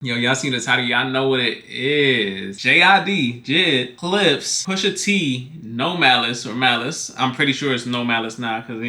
Yo, y'all seen the title? Y'all know what it is. JID, JID, Clipse, Pusha T, no Malice or Malice. I'm pretty sure it's no Malice now because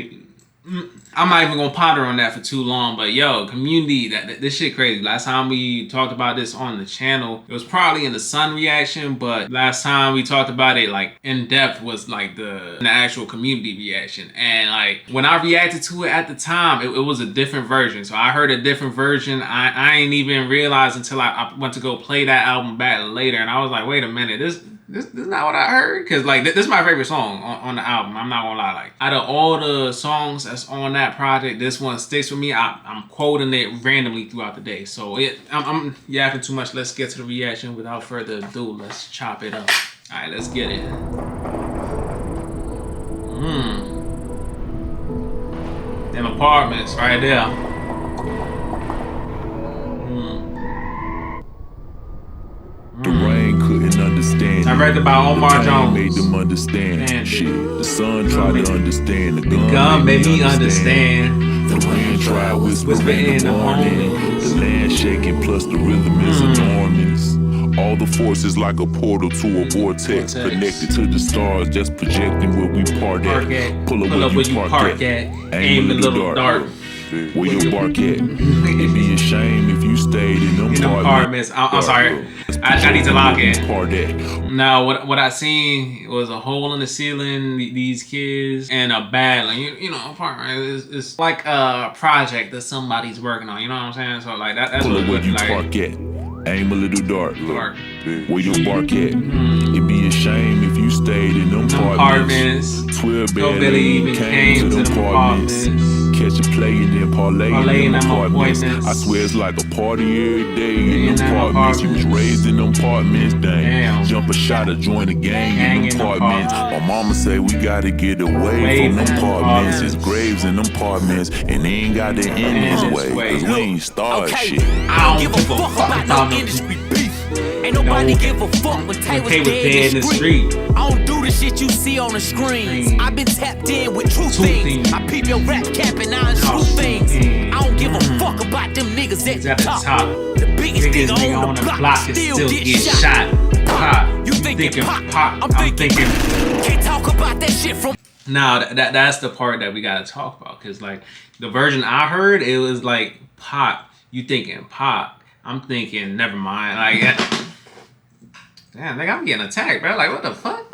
I'm not even gonna ponder on that for too long. But yo, community, this shit crazy. Last time we talked about this on the channel, it was probably in the Sun reaction. But last time we talked about it like in depth was like the actual community reaction. And like when I reacted to it at the time, it was a different version. So I heard a different version. I ain't even realized until I went to go play that album back later, and I was like, wait a minute, this is not what I heard. Cause like this is my favorite song on the album. I'm not gonna lie. Like out of all the songs that's on that project, this one sticks with me. I'm quoting it randomly throughout the day. So I'm yapping too much. Let's get to the reaction. Without further ado, let's chop it up. All right, let's get it. Them apartments right there. The rain couldn't understand. I read about Omar Jones. Made them understand. Shit, the sun tried to understand. The gun made me understand. The rain tried whispering in the morning. The land shaking plus the rhythm is enormous. All the forces like a portal to a vortex. Connected to the stars, just projecting where we park at. Pull up where you park at. Aim a little dark. Where your bark at? It'd be a shame if you stayed in them apartments. I'm sorry. I need to lock in. Now, what I seen was a hole in the ceiling, these kids, and a bad, like, you know, apartment. It's like a project that somebody's working on. You know what I'm saying? So like that's Pull what up where you like, park at. Aim a little dark. Where your bark at? It'd be a shame if you stayed in them apartments. 12 barely even came to them apartments. Catch a play and then parlay in them apartments. I swear it's like a party every day in them apartments. You was raised in them apartments, dang. Jump a shot or join a gang in them apartments. My mama say we gotta get away from them apartments. There's graves in them apartments, and they ain't got to end this way. Cause we ain't start shit. I don't give a fuck about no industry beef. Ain't nobody give a fuck when Tay was dead in the street. I don't do the shit you see on the screens. I've been tapped in with true things. I peep your rap cap and I unscrew things. I don't give a fuck about them niggas at the top. The biggest nigga on the block still get shot. Pop. You thinking pop? I'm thinking. Can't talk about that shit from. Now that's the part that we gotta talk about, cause like the version I heard, it was like pop. You thinking pop? I'm thinking never mind. Like, damn, like I'm getting attacked, bro. Like what the fuck?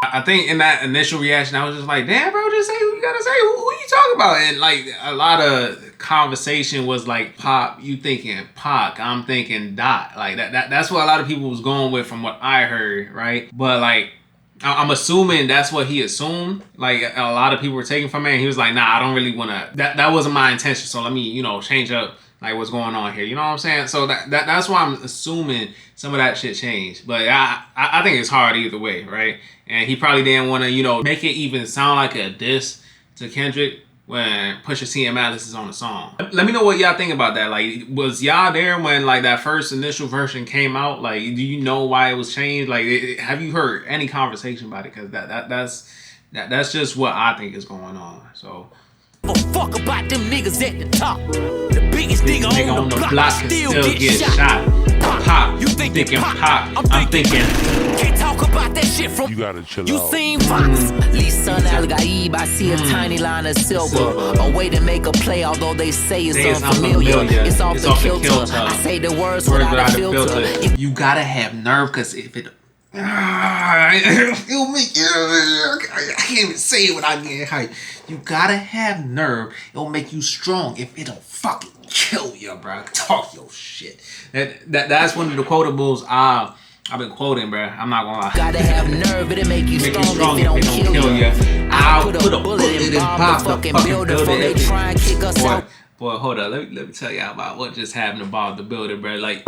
I think in that initial reaction, I was just like, damn, bro, just say who you gotta say. Who you talking about? And like a lot of conversation was like pop. You thinking Pac? I'm thinking Dot. Like that's what a lot of people was going with from what I heard, right? But like, I'm assuming that's what he assumed. Like a lot of people were taking from it, and he was like, nah, I don't really wanna. That wasn't my intention. So let me, you know, change up like what's going on here. You know what I'm saying? So that's why I'm assuming some of that shit changed. But I think it's hard either way, right? And he probably didn't want to, you know, make it even sound like a diss to Kendrick when Pusha T and Malice is on the song. Let me know what y'all think about that. Like, was y'all there when like that first initial version came out? Like, do you know why it was changed? Like, have you heard any conversation about it? Because that's just what I think is going on. So. Fuck about them niggas at the top. The biggest nigga on the block still get shot. Pop. You thinking pop? I'm thinking. Can't talk about that shit from. You gotta chill out. You seen Fox? Lisa Al Gaib, I see a tiny line of silver. A way to make a play, although they say it's unfamiliar. It's off the kilter. I say the words without a filter. You gotta have nerve, cause if it. It'll make you. I can't even say it without getting hyped. You gotta have nerve. It'll make you strong. If it'll fucking kill you, bro. Talk your shit. That's one of the quotables I've been quoting, bro. I'm not gonna lie. Gotta have nerve. It'll make you strong if it don't kill you. I'll put a bullet in the fucking building before they try and kick us out. Boy, hold up. Let me tell y'all about what just happened about the building, bro. Like.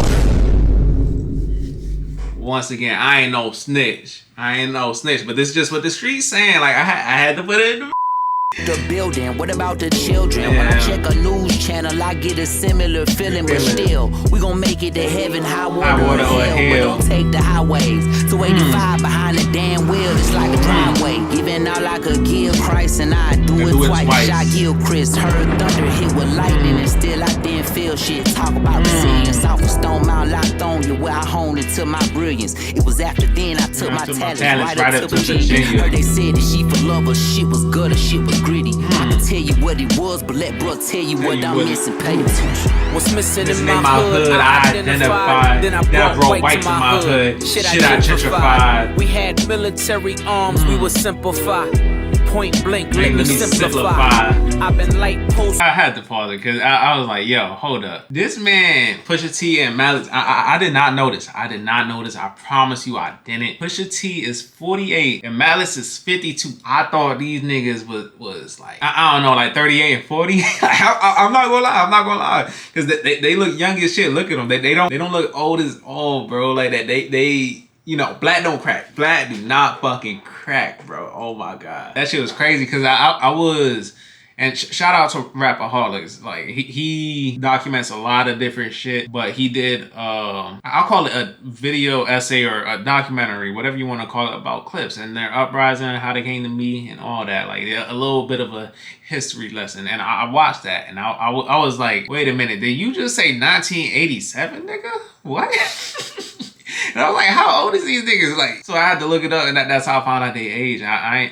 Once again, I ain't no snitch. But this is just what the street's saying. Like I had to put it in the The building, what about the children? When I check a news channel, I get a similar feeling, but still, we gon' make it to heaven, high water or hell. We don't take the highways. 285 behind the damn wheel, it's like a driveway. Giving all I could give Christ, and I do it twice. I give Chris, heard thunder hit with lightning, and still I didn't feel shit. Talk about resilience, off of Stone Mount Lithonia, where I honed into my brilliance. It was after then I took my talents right up to Virginia. Heard they said that she for love, but shit was good, or shit was gritty. I can tell you what it was, but let bro tell you what I'm missing. Pay attention. What's missing in my hood, I identified. Then I brought white to my hood. Shit I gentrified. We had military arms, we would simplify. Point blank, let me simplify. I've been like post. I had to pause it because I was like, yo, hold up. This man, Pusha T and Malice, I did not notice. I did not notice. I promise you I didn't. Pusha T is 48 and Malice is 52. I thought these niggas was like, I don't know, like 38 and 40. I'm not gonna lie. Because they look young as shit. Look at them. They don't look old as old, bro. Like that. They you know, black don't crack. Black do not fucking crack, bro. Oh my God. That shit was crazy because I was, and shout out to Rapaholics. Like he documents a lot of different shit, but he did, I'll call it a video essay or a documentary, whatever you want to call it, about Clipse and their uprising, how they came to be and all that. Like a little bit of a history lesson. And I watched that and I was like, wait a minute, did you just say 1987, nigga? What? And I was like, how old is these niggas? Like, so I had to look it up, and that's how I found out their age. I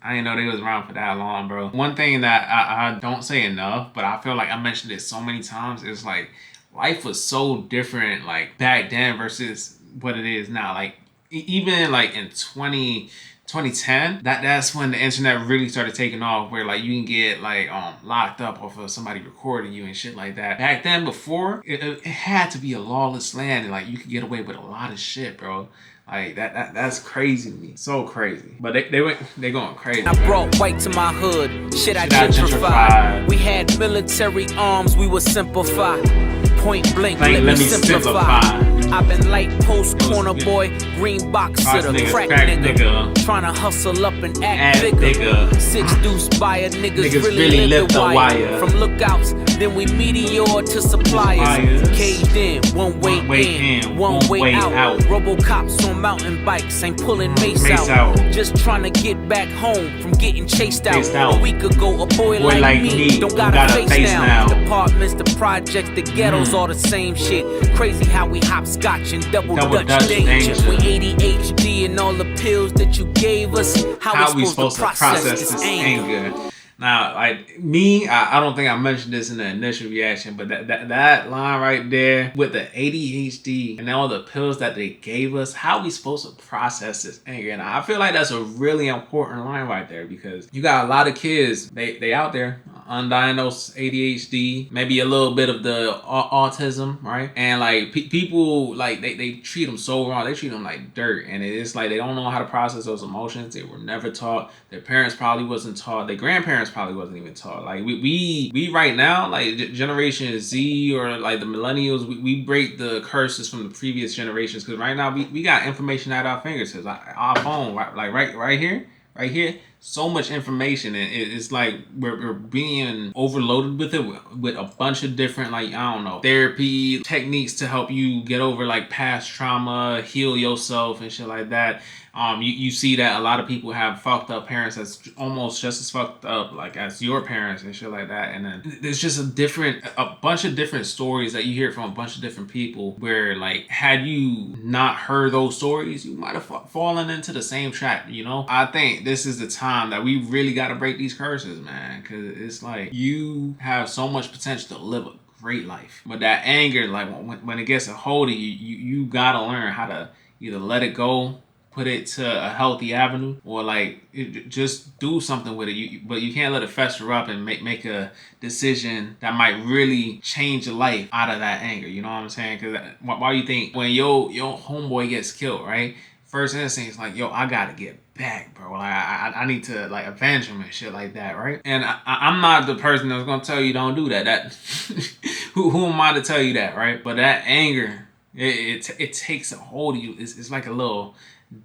didn't know they was around for that long, bro. One thing that I don't say enough, but I feel like I mentioned it so many times, is like, life was so different, like, back then versus what it is now. Like, even like in 2010, that's when the internet really started taking off, where like you can get like locked up off of somebody recording you and shit like that. Back then, before, it had to be a lawless land, and like you could get away with a lot of shit, bro. Like that's crazy to me. So crazy. But they going crazy. I brought white to my hood. Shit I gentrified. We had military arms, we would simplify. Point blank, let me simplify. I've been like post corner boy, green box sitter, crack nigga. Tryna hustle up and act bigger. Six deuce buyer, niggas really live the wire. From lookouts, then we meteor to suppliers. Caged in, one way in, one way out. Robocops on mountain bikes, ain't pulling mace out. Just tryna get back home from getting chased out. A week ago, a boy like me don't got a face now. Departments, the projects, the ghettos, all the same shit. Crazy how we hopscotch and double Dutch danger. We ADHD and all the pills that you gave us. How we supposed to process this anger? Now, like me, I don't think I mentioned this in the initial reaction, but that line right there with the ADHD and all the pills that they gave us, how we supposed to process this anger? And I feel like that's a really important line right there, because you got a lot of kids, they out there, undiagnosed ADHD, maybe a little bit of the autism, right? And like people, like they treat them so wrong. They treat them like dirt, and it's like they don't know how to process those emotions. They were never taught. Their parents probably wasn't taught. Their grandparents probably wasn't even taught. Like we right now, like Generation Z or like the millennials, we break the curses from the previous generations, because right now we got information at our fingertips, our phone, right here, so much information, and it's like we're being overloaded with it, with a bunch of different, like, I don't know, therapy techniques to help you get over like past trauma, heal yourself and shit like that. You see that a lot of people have fucked up parents that's almost just as fucked up like as your parents and shit like that. And then there's just a bunch of different stories that you hear from a bunch of different people, where like, had you not heard those stories, you might have fallen into the same trap, you know? I think this is the time that we really got to break these curses, man, because it's like, you have so much potential to live a great life, but that anger, like when it gets a hold of you, you gotta learn how to either let it go, put it to a healthy avenue, or like just do something with it. But you can't let it fester up and make a decision that might really change your life out of that anger. You know what I'm saying? Because why you think when your homeboy gets killed, right? First instinct is like, yo, I gotta get back, bro. Like I need to like avenge him and shit like that, right? And I'm not the person that's gonna tell you don't do that. That who am I to tell you that, right? But that anger, it takes a hold of you. It's like a little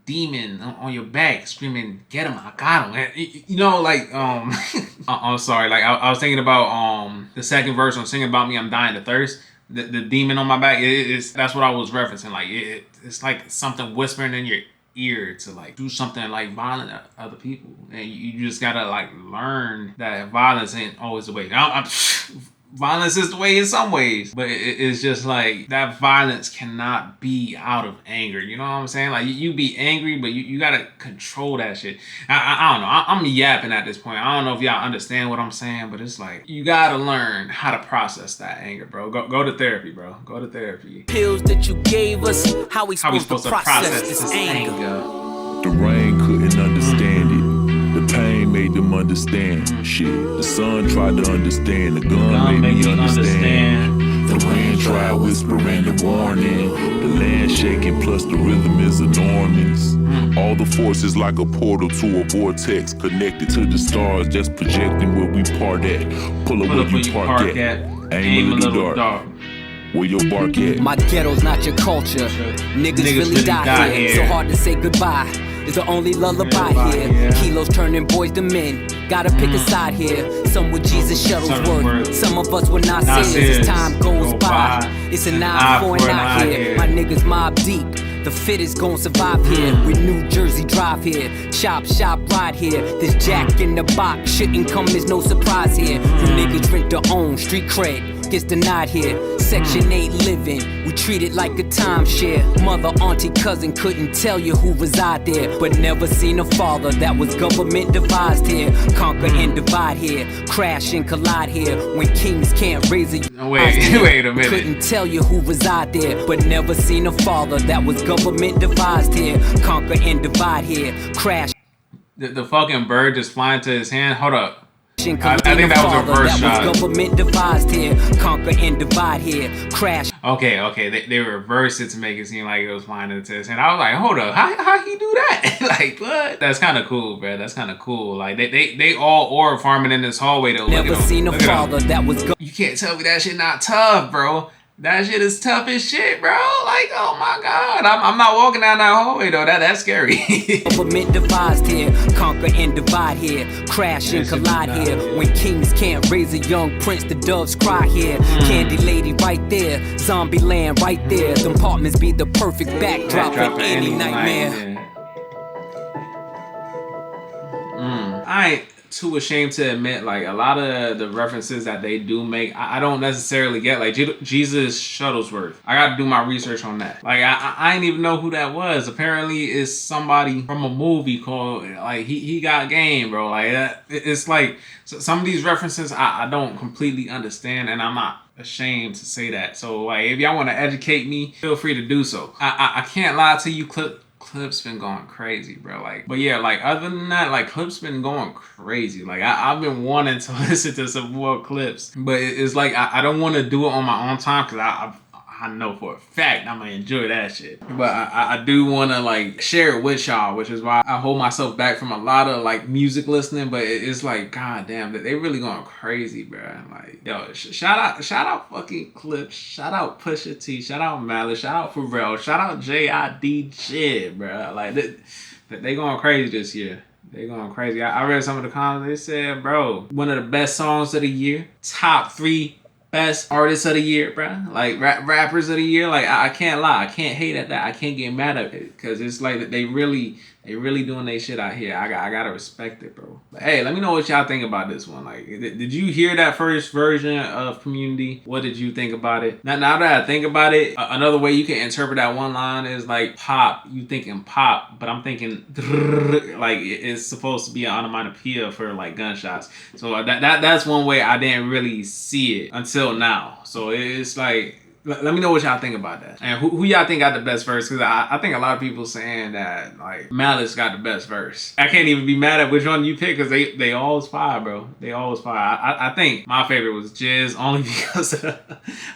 demon on your back screaming, "Get him! I got him!" And, you know, like I'm sorry, like I was thinking about the second verse on "Sing About Me, I'm Dying to Thirst." The demon on my back, that's what I was referencing. Like it's like something whispering in your ear to like do something like violent to other people, and you just gotta like learn that violence ain't always the way. Violence is the way in some ways, but it's just like that violence cannot be out of anger. You know what I'm saying? Like you be angry, but you gotta control that shit. I don't know. I'm yapping at this point. I don't know if y'all understand what I'm saying, but it's like you gotta learn how to process that anger, bro. Go to therapy, bro. Go to therapy. Pills that you gave us, how we supposed to process this anger? The rain couldn't understand it. The pain made them understand shit. The sun tried to understand. The gun made me understand. The wind tried whispering the warning. The land shaking plus the rhythm is enormous. All the forces like a portal to a vortex connected to the stars, just projecting where we part at. Pull up where you park at. Aim a little dark. Where your bark at? My ghetto's not your culture. Niggas really die here. So hard to say goodbye. It's the only lullaby here. Kilos turning boys to men. Gotta pick a side here. Some with Jesus Shuttlesworth. Some of us were not serious as time goes by. It's an eye for an eye here. My niggas mob deep. The fittest gon' survive here. We New Jersey drive here. Chop shop ride here. This jack in the box shouldn't come as no surprise here. You niggas rent their own street cred. Gets denied here. Section 8 living, we treat it like a timeshare. Mother, auntie, cousin couldn't tell you who reside there, but never seen a father that was government devised here. Conquer and divide here, crash and collide here. When kings can't raise a wait a minute. Couldn't tell you who reside there, but never seen a father that was government devised here. Conquer and divide here, crash. The fucking bird just flying to his hand. Hold up. I think that was a reverse shot. Government devised here, conquer and divide here, crash. Okay, they reversed it to make it seem like it was flying into his hand. I was like, hold up, how he do that? Like, what? That's kind of cool, bro. That's kind of cool. Like they all ore farming in this hallway though. Never seen a father that was. You can't tell me that shit not tough, bro. That shit is tough as shit, bro. Like, oh my God. I'm not walking down that hallway though. That's scary. Government devised here, conquer and divide here, crash and collide here. When kings can't raise a young prince, the doves cry here. Candy lady right there, zombie land right there. Them apartments be the perfect backdrop for any nightmare. I ain't too ashamed to admit, like, a lot of the references that they do make, I don't necessarily get. Like, Jesus Shuttlesworth, I gotta do my research on that. Like, I didn't even know who that was. Apparently, it's somebody from a movie called, like, He Got Game, bro. Like, it's like, some of these references I don't completely understand, and I'm not ashamed to say that. So, like, if y'all want to educate me, feel free to do so. I can't lie to you, Clipse been going crazy, bro. Like, but yeah, like, other than that, like, Clipse been going crazy. Like, I've been wanting to listen to some more Clipse, but it's like I don't want to do it on my own time because I know for a fact I'm gonna enjoy that shit. But I do want to like share it with y'all, which is why I hold myself back from a lot of like music listening. But it's like, god damn, that they really going crazy, bro. Like, yo, shout out fucking Clipse, shout out Pusha T, shout out Malice, shout out Pharrell, shout out JID, shit, bro. Like they going crazy this year. They going crazy. I read some of the comments. They said, bro, one of the best songs of the year, top 3 best artists of the year, bro. Like, rappers of the year. Like, I can't lie. I can't hate at that. I can't get mad at it. Because it's like they really doing their shit out here. I gotta respect it, bro. But hey, let me know what y'all think about this one. Like, did you hear that first version of Community? What did you think about it? Now that I think about it, another way you can interpret that one line is like pop. You thinking pop, but I'm thinking like it's supposed to be an onomatopoeia for like gunshots. So that's one way I didn't really see it until now. So it's like, let me know what y'all think about that. And who y'all think got the best verse? Because I think a lot of people saying that like Malice got the best verse. I can't even be mad at which one you pick because they always fire, bro. They always fire. I think my favorite was Jizz only because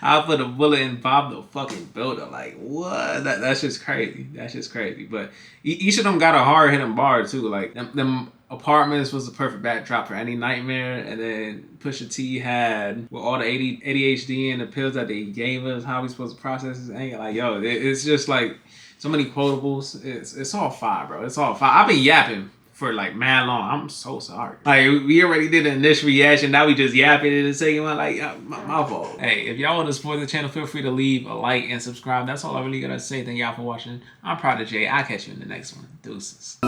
I put a bullet in Bob the fucking Builder. Like, what? That's just crazy. That's just crazy. But each of them got a hard hitting bar too. Like them Apartments was the perfect backdrop for any nightmare, and then Pusha T had with all the ADHD and the pills that they gave us, how we supposed to process this anger. Like, yo, it's just like so many quotables. It's all fire, bro. It's all fire. I've been yapping for like mad long. I'm so sorry. Like, we already did an initial reaction. Now we just yapping in the second one. Like, my fault. Hey, if y'all want to support the channel, feel free to leave a like and subscribe. That's all I really gotta say. Thank y'all for watching. I'm Prodijet. I'll catch you in the next one. Deuces.